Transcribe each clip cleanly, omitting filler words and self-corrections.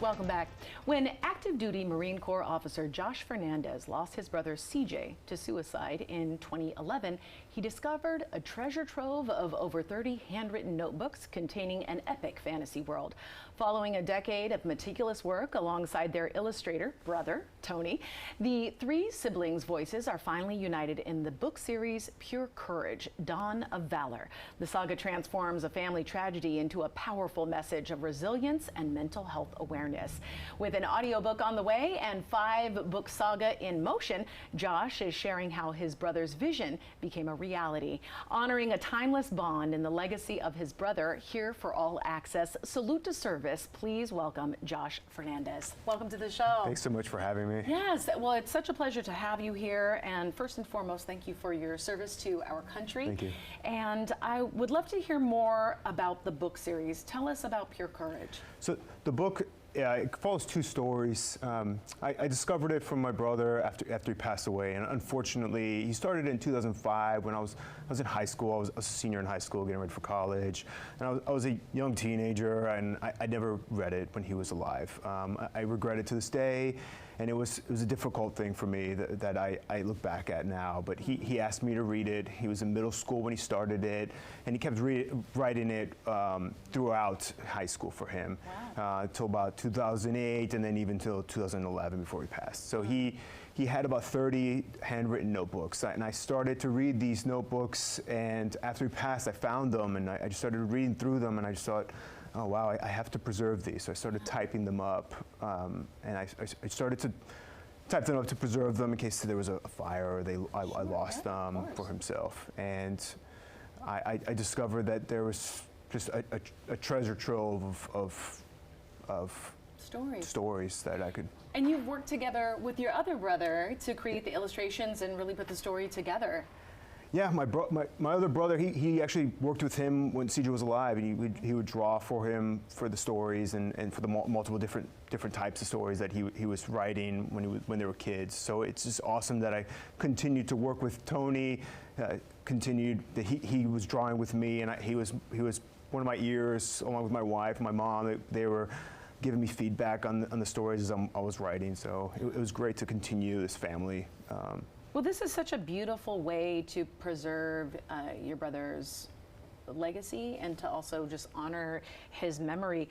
Welcome back. When active duty Marine Corps officer Josh Fernandez lost his brother CJ to suicide in 2011, he discovered a treasure trove of over 30 handwritten notebooks containing an epic fantasy world. Following a decade of meticulous work alongside their illustrator brother, Tony, the three siblings' voices are finally united in the book series Pure Courage, Dawn of Valor. The saga transforms a family tragedy into a powerful message of resilience and mental health awareness. With an audiobook on the way and 5-book saga in motion, Josh is sharing how his brother's vision became a reality. Honoring a timeless bond in the legacy of his brother, here for all access. Salute to service. Please welcome Josh Fernandez. Welcome to the show. Thanks so much for having me. Yes, well, it's such a pleasure to have you here. And first and foremost, thank you for your service to our country. Thank you. And I would love to hear more about the book series. Tell us about Pure Courage. So the book, it follows 2 stories. I discovered it from my brother after he passed away, and unfortunately, he started in 2005 when I was in high school. I was a senior in high school, getting ready for college, and I was a young teenager, and I never read it when he was alive. I regret it to this day, and it was a difficult thing for me that I look back at now. But he asked me to read it. He was in middle school when he started it, and he kept writing it throughout high school for him. Wow. Till about 2008, and then even till 2011 before he passed. So he had about 30 handwritten notebooks, and I started to read these notebooks, and after he passed, I found them, and I just started reading through them, and I just thought, oh wow, I have to preserve these. So I started typing them up, and I started to type them up to preserve them in case there was a fire or I lost them for himself. And I discovered that there was just a treasure trove of stories that I could. And you've worked together with your other brother to create the illustrations and really put the story together. Yeah, my other brother, he actually worked with him when CJ was alive, and he would draw for him for the stories and for the multiple different types of stories that he was writing when they were kids. So it's just awesome that I continued to work with Tony, continued that he was drawing with me, and he was one of my ears along with my wife and my mom. They were giving me feedback on the stories as I was writing. So it was great to continue this family. Well, this is such a beautiful way to preserve your brother's legacy and to also just honor his memory.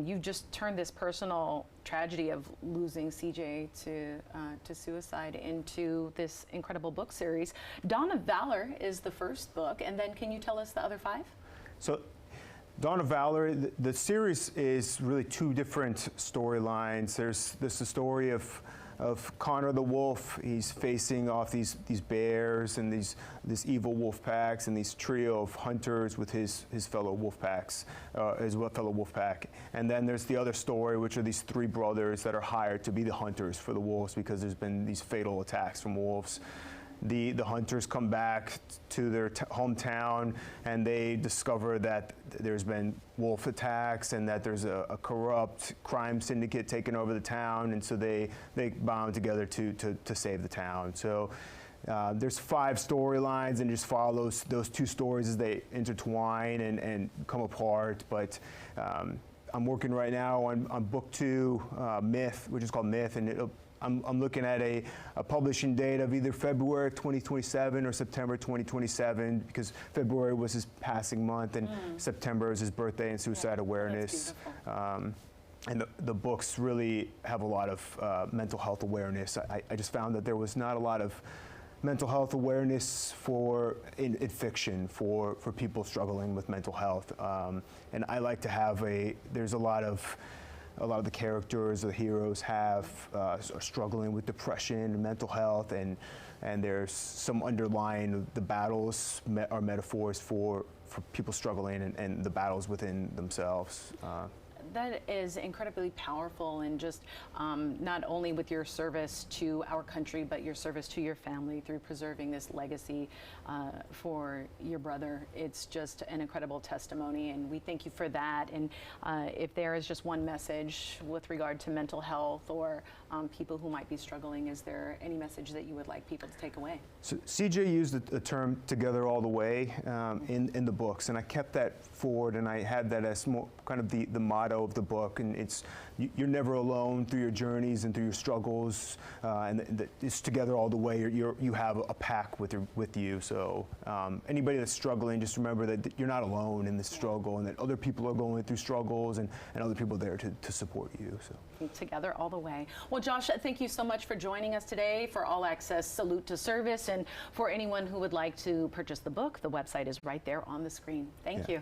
You've just turned this personal tragedy of losing CJ to suicide into this incredible book series. Dawn of Valor is the first book, and then can you tell us the other 5? So, Dawn of Valor, the series is really 2 different storylines. There's the story of Connor the wolf. He's facing off these bears and this evil wolf packs and these trio of hunters with his fellow wolf packs, fellow wolf pack. And then there's the other story, which are these 3 brothers that are hired to be the hunters for the wolves because there's been these fatal attacks from wolves. The hunters come back to their hometown, and they discover that there's been wolf attacks and that there's a corrupt crime syndicate taking over the town, and so they bond together to save the town. So there's 5 storylines, and just follow those 2 stories as they intertwine and come apart. But I'm working right now on book 2, Myth, which is called Myth, and I'm looking at a publishing date of either February 2027 or September 2027, because February was his passing month and September is his birthday and suicide awareness. And the books really have a lot of mental health awareness. I just found that there was not a lot of mental health awareness in fiction for people struggling with mental health. And I like to have there's a lot of the characters, the heroes are struggling with depression and mental health, and there's some underlying, the battles are metaphors for people struggling and the battles within themselves. That is incredibly powerful, and just not only with your service to our country, but your service to your family through preserving this legacy for your brother. It's just an incredible testimony, and we thank you for that. And if there is just one message with regard to mental health or people who might be struggling, is there any message that you would like people to take away? So CJ used the term "together all the way" in the books, and I kept that forward, and I had that as more kind of the motto motto of the book, and you're never alone through your journeys and through your struggles, and it's together all the way. You have a pack with you. So anybody that's struggling, just remember that you're not alone in this struggle, and that other people are going through struggles, and other people there to support you. So together all the way. Well, Josh, thank you so much for joining us today for All Access Salute to Service, and for anyone who would like to purchase the book, the website is right there on the screen. Thank you.